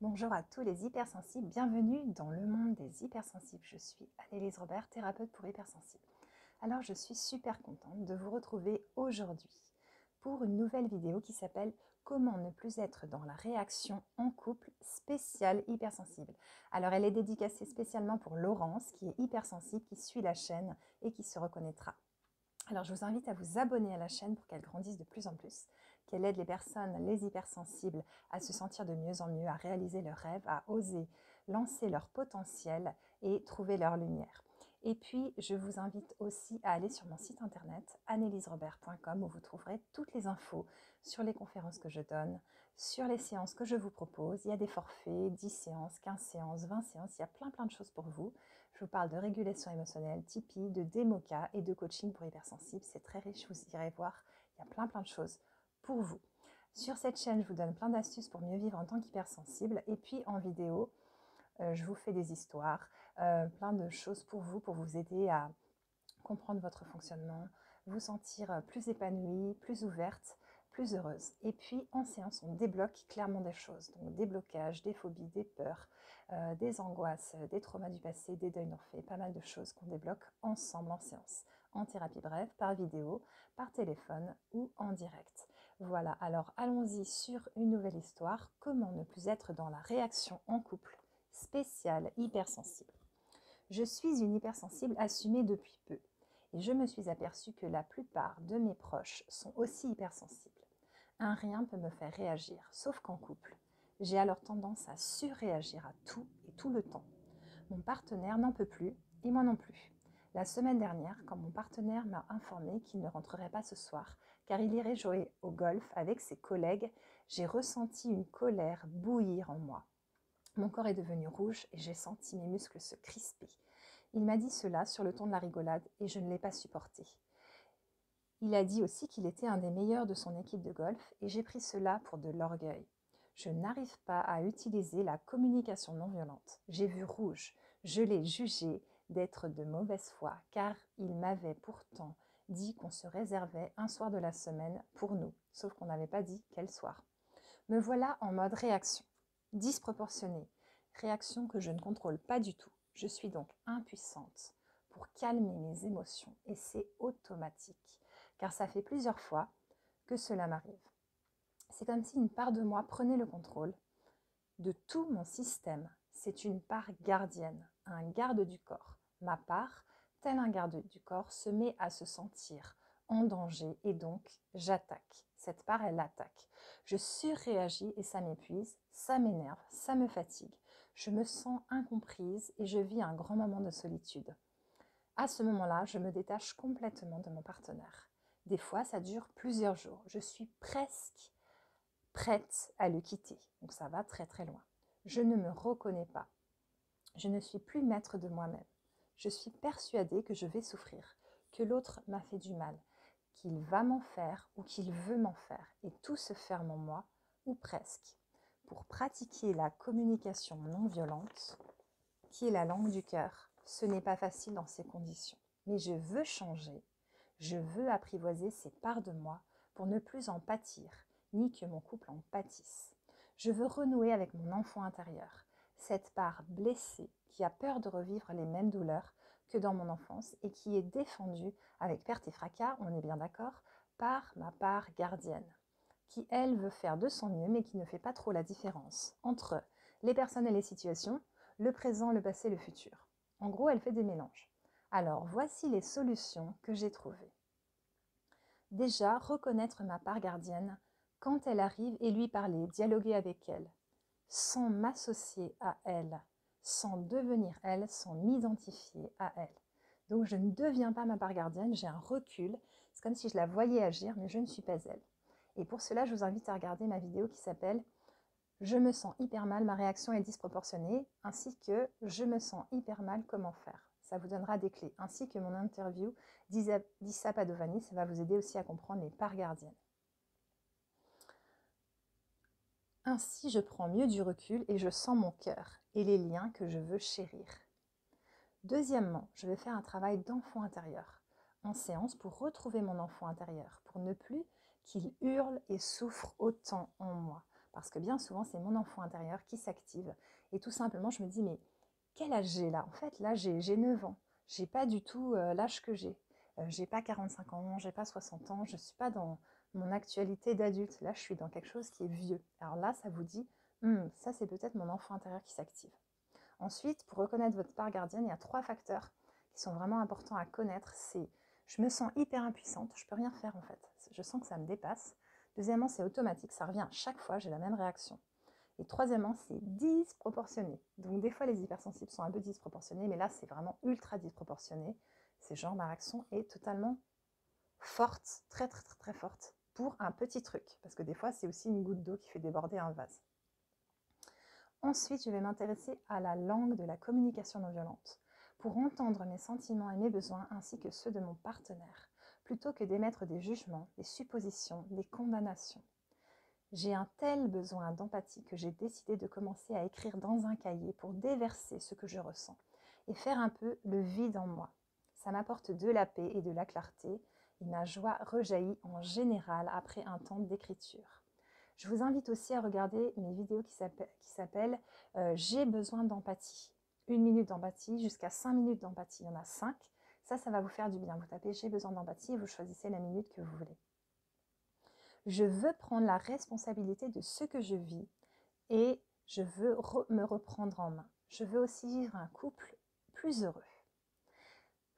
Bonjour à tous les hypersensibles, bienvenue dans le monde des hypersensibles. Je suis Anne-Élise Robert, thérapeute pour hypersensibles. Alors je suis super contente de vous retrouver aujourd'hui pour une nouvelle vidéo qui s'appelle Comment ne plus être dans la réaction en couple spéciale hypersensible. Alors elle est dédicacée spécialement pour Laurence qui est hypersensible, qui suit la chaîne et qui se reconnaîtra. Alors je vous invite à vous abonner à la chaîne pour qu'elle grandisse de plus en plus, qu'elle aide les personnes, les hypersensibles, à se sentir de mieux en mieux, à réaliser leurs rêves, à oser lancer leur potentiel et trouver leur lumière. Et puis je vous invite aussi à aller sur mon site internet anneliserobert.com où vous trouverez toutes les infos sur les conférences que je donne, sur les séances que je vous propose. Il y a des forfaits, 10 séances, 15 séances, 20 séances, il y a plein de choses pour vous. Je vous parle de régulation émotionnelle, Tipeee, de démoca et de coaching pour hypersensibles. C'est très riche, vous irez voir. Il y a plein de choses pour vous. Sur cette chaîne, je vous donne plein d'astuces pour mieux vivre en tant qu'hypersensible. Et puis en vidéo, je vous fais des histoires, plein de choses pour vous aider à comprendre votre fonctionnement, vous sentir plus épanouie, plus ouverte, plus heureuse. Et puis en séance, on débloque clairement des choses, donc des blocages, des phobies, des peurs, des angoisses, des traumas du passé, des deuils non faits, pas mal de choses qu'on débloque ensemble en séance, en thérapie brève, par vidéo, par téléphone ou en direct. Voilà, alors allons-y sur une nouvelle histoire, comment ne plus être dans la réaction en couple spéciale hypersensible. Je suis une hypersensible assumée depuis peu et je me suis aperçue que la plupart de mes proches sont aussi hypersensibles. Un rien peut me faire réagir, sauf qu'en couple, j'ai alors tendance à surréagir à tout et tout le temps. Mon partenaire n'en peut plus et moi non plus. La semaine dernière, quand mon partenaire m'a informé qu'il ne rentrerait pas ce soir, car il irait jouer au golf avec ses collègues, j'ai ressenti une colère bouillir en moi. Mon corps est devenu rouge et j'ai senti mes muscles se crisper. Il m'a dit cela sur le ton de la rigolade et je ne l'ai pas supporté. Il a dit aussi qu'il était un des meilleurs de son équipe de golf et j'ai pris cela pour de l'orgueil. Je n'arrive pas à utiliser la communication non violente. J'ai vu rouge. Je l'ai jugé d'être de mauvaise foi car il m'avait pourtant dit qu'on se réservait un soir de la semaine pour nous, sauf qu'on n'avait pas dit quel soir. Me voilà en mode réaction, disproportionnée, réaction que je ne contrôle pas du tout. Je suis donc impuissante pour calmer mes émotions et c'est automatique, car ça fait plusieurs fois que cela m'arrive. C'est comme si une part de moi prenait le contrôle de tout mon système. C'est une part gardienne, un garde du corps. Ma part, tel un garde du corps, se met à se sentir en danger et donc j'attaque. Cette part, elle attaque. Je surréagis et ça m'épuise, ça m'énerve, ça me fatigue. Je me sens incomprise et je vis un grand moment de solitude. À ce moment-là, je me détache complètement de mon partenaire. Des fois, ça dure plusieurs jours. Je suis presque prête à le quitter. Donc ça va très loin. Je ne me reconnais pas. Je ne suis plus maître de moi-même. Je suis persuadée que je vais souffrir, que l'autre m'a fait du mal, qu'il va m'en faire ou qu'il veut m'en faire. Et tout se ferme en moi, ou presque. Pour pratiquer la communication non violente, qui est la langue du cœur, ce n'est pas facile dans ces conditions. Mais je veux changer. Je veux apprivoiser ces parts de moi pour ne plus en pâtir, ni que mon couple en pâtisse. Je veux renouer avec mon enfant intérieur, cette part blessée qui a peur de revivre les mêmes douleurs que dans mon enfance et qui est défendue avec perte et fracas, on est bien d'accord, par ma part gardienne, qui elle veut faire de son mieux mais qui ne fait pas trop la différence entre les personnes et les situations, le présent, le passé, le futur. En gros, elle fait des mélanges. Alors, voici les solutions que j'ai trouvées. Déjà, reconnaître ma part gardienne quand elle arrive et lui parler, dialoguer avec elle, sans m'associer à elle, sans devenir elle, sans m'identifier à elle. Donc je ne deviens pas ma part gardienne, j'ai un recul, c'est comme si je la voyais agir, mais je ne suis pas elle. Et pour cela, je vous invite à regarder ma vidéo qui s'appelle « Je me sens hyper mal, ma réaction est disproportionnée » ainsi que « Je me sens hyper mal, comment faire ?» Ça vous donnera des clés, ainsi que mon interview d'Issa Padovani, ça va vous aider aussi à comprendre les parts gardiennes. Ainsi, je prends mieux du recul et je sens mon cœur et les liens que je veux chérir. Deuxièmement, je vais faire un travail d'enfant intérieur en séance pour retrouver mon enfant intérieur, pour ne plus qu'il hurle et souffre autant en moi, parce que bien souvent, c'est mon enfant intérieur qui s'active. Et tout simplement, je me dis, mais quel âge j'ai là? En fait, là, j'ai 9 ans. J'ai pas du tout l'âge que j'ai. J'ai pas 45 ans, j'ai pas 60 ans, je suis pas dans mon actualité d'adulte. Là, je suis dans quelque chose qui est vieux. Alors là, ça vous dit, ça, c'est peut-être mon enfant intérieur qui s'active. Ensuite, pour reconnaître votre part gardienne, il y a 3 facteurs qui sont vraiment importants à connaître. C'est je me sens hyper impuissante, je peux rien faire en fait. Je sens que ça me dépasse. Deuxièmement, c'est automatique, ça revient à chaque fois, j'ai la même réaction. Et troisièmement, c'est disproportionné. Donc des fois, les hypersensibles sont un peu disproportionnés, mais là, c'est vraiment ultra disproportionné. C'est genre, ma réaction est totalement forte, très très très très forte, pour un petit truc. Parce que des fois, c'est aussi une goutte d'eau qui fait déborder un vase. Ensuite, je vais m'intéresser à la langue de la communication non violente, pour entendre mes sentiments et mes besoins ainsi que ceux de mon partenaire, plutôt que d'émettre des jugements, des suppositions, des condamnations. J'ai un tel besoin d'empathie que j'ai décidé de commencer à écrire dans un cahier pour déverser ce que je ressens et faire un peu le vide en moi. Ça m'apporte de la paix et de la clarté et ma joie rejaillit en général après un temps d'écriture. Je vous invite aussi à regarder mes vidéos qui s'appellent J'ai besoin d'empathie. 1 minute d'empathie jusqu'à 5 minutes d'empathie. Il y en a 5. Ça va vous faire du bien. Vous tapez J'ai besoin d'empathie et vous choisissez la minute que vous voulez. Je veux prendre la responsabilité de ce que je vis et je veux me reprendre en main. Je veux aussi vivre un couple plus heureux.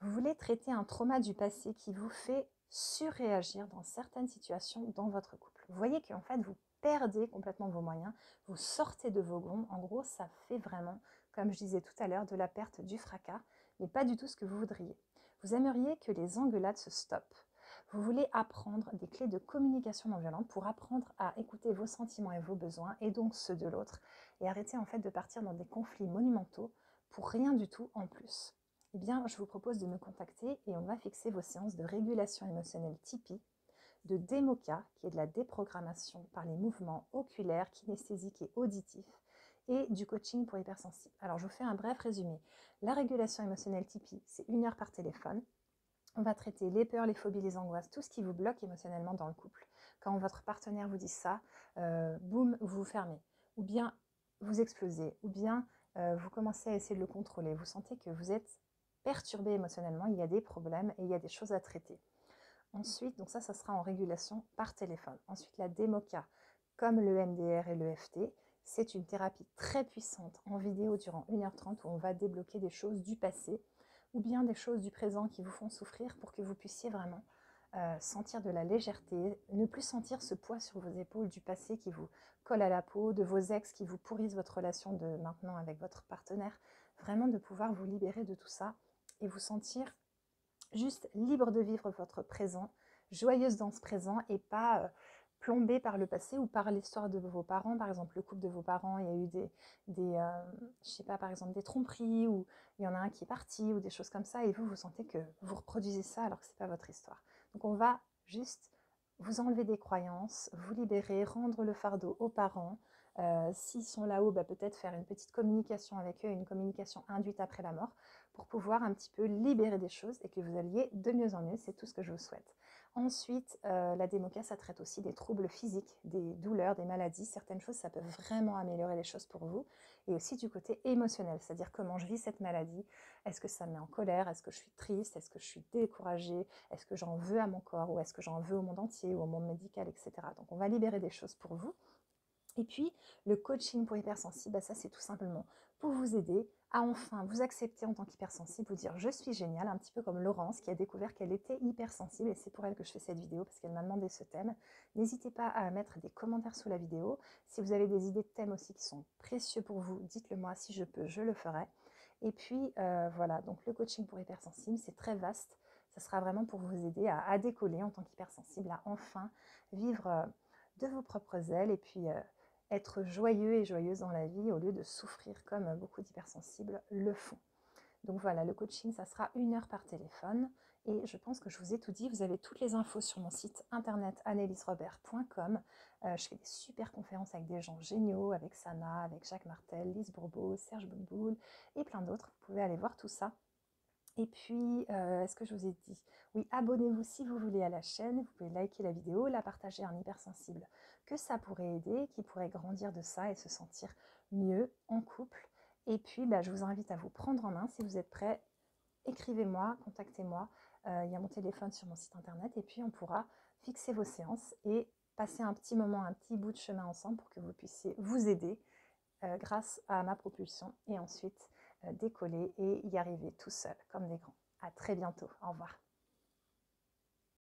Vous voulez traiter un trauma du passé qui vous fait surréagir dans certaines situations dans votre couple. Vous voyez qu'en fait, vous perdez complètement vos moyens, vous sortez de vos gonds. En gros, ça fait vraiment, comme je disais tout à l'heure, de la perte du fracas, mais pas du tout ce que vous voudriez. Vous aimeriez que les engueulades se stoppent. Vous voulez apprendre des clés de communication non violente pour apprendre à écouter vos sentiments et vos besoins, et donc ceux de l'autre, et arrêter en fait de partir dans des conflits monumentaux pour rien du tout en plus. Eh bien, je vous propose de me contacter et on va fixer vos séances de régulation émotionnelle Tipeee, de Demoka, qui est de la déprogrammation par les mouvements oculaires, kinesthésiques et auditifs, et du coaching pour hypersensibles. Alors, je vous fais un bref résumé. La régulation émotionnelle Tipeee, c'est 1 heure par téléphone. On va traiter les peurs, les phobies, les angoisses, tout ce qui vous bloque émotionnellement dans le couple. Quand votre partenaire vous dit ça, boum, vous vous fermez. Ou bien vous explosez. Ou bien vous commencez à essayer de le contrôler. Vous sentez que vous êtes perturbé émotionnellement, il y a des problèmes et il y a des choses à traiter. Ensuite, donc ça sera en régulation par téléphone. Ensuite, la Demoka, comme le MDR et le FT, c'est une thérapie très puissante en vidéo durant 1h30 où on va débloquer des choses du passé ou bien des choses du présent qui vous font souffrir pour que vous puissiez vraiment sentir de la légèreté, ne plus sentir ce poids sur vos épaules du passé qui vous colle à la peau, de vos ex qui vous pourrissent votre relation de maintenant avec votre partenaire. Vraiment de pouvoir vous libérer de tout ça et vous sentir juste libre de vivre votre présent, joyeuse dans ce présent et pas plombée par le passé ou par l'histoire de vos parents. Par exemple, le couple de vos parents, il y a eu je sais pas, par exemple des tromperies ou il y en a un qui est parti ou des choses comme ça et vous, vous sentez que vous reproduisez ça alors que c'est pas votre histoire. Donc on va juste vous enlever des croyances, vous libérer, rendre le fardeau aux parents. S'ils sont là-haut, peut-être faire une petite communication avec eux, une communication induite après la mort, pour pouvoir un petit peu libérer des choses et que vous alliez de mieux en mieux. C'est tout ce que je vous souhaite. Ensuite, la Demoka, ça traite aussi des troubles physiques, des douleurs, des maladies. Certaines choses, ça peut vraiment améliorer les choses pour vous. Et aussi du côté émotionnel, c'est-à-dire comment je vis cette maladie. Est-ce que ça me met en colère? Est-ce que je suis triste? Est-ce que je suis découragée? Est-ce que j'en veux à mon corps? Ou est-ce que j'en veux au monde entier ou au monde médical, etc. Donc on va libérer des choses pour vous. Et puis, le coaching pour hypersensible, ça c'est tout simplement pour vous aider à enfin vous accepter en tant qu'hypersensible, vous dire je suis géniale, un petit peu comme Laurence qui a découvert qu'elle était hypersensible et c'est pour elle que je fais cette vidéo parce qu'elle m'a demandé ce thème. N'hésitez pas à mettre des commentaires sous la vidéo. Si vous avez des idées de thèmes aussi qui sont précieux pour vous, dites-le moi, si je peux, je le ferai. Et puis voilà, donc le coaching pour hypersensible, c'est très vaste. Ça sera vraiment pour vous aider à décoller en tant qu'hypersensible, à enfin vivre de vos propres ailes et puis être joyeux et joyeuse dans la vie au lieu de souffrir comme beaucoup d'hypersensibles le font. Donc voilà, le coaching, ça sera 1 heure par téléphone et je pense que je vous ai tout dit. Vous avez toutes les infos sur mon site internet anneliesrobert.com. Je fais des super conférences avec des gens géniaux, avec Sana, avec Jacques Martel, Lise Bourbeau, Serge Boudboul et plein d'autres. Vous pouvez aller voir tout ça. Et puis, est-ce que je vous ai dit? Oui, abonnez-vous si vous voulez à la chaîne. Vous pouvez liker la vidéo, la partager à un hypersensible que ça pourrait aider, qui pourraient grandir de ça et se sentir mieux en couple. Et puis, je vous invite à vous prendre en main. Si vous êtes prêts, écrivez-moi, contactez-moi. Il y a mon téléphone sur mon site internet et puis on pourra fixer vos séances et passer un petit moment, un petit bout de chemin ensemble pour que vous puissiez vous aider grâce à ma propulsion et ensuite décoller et y arriver tout seul comme des grands. À très bientôt. Au revoir.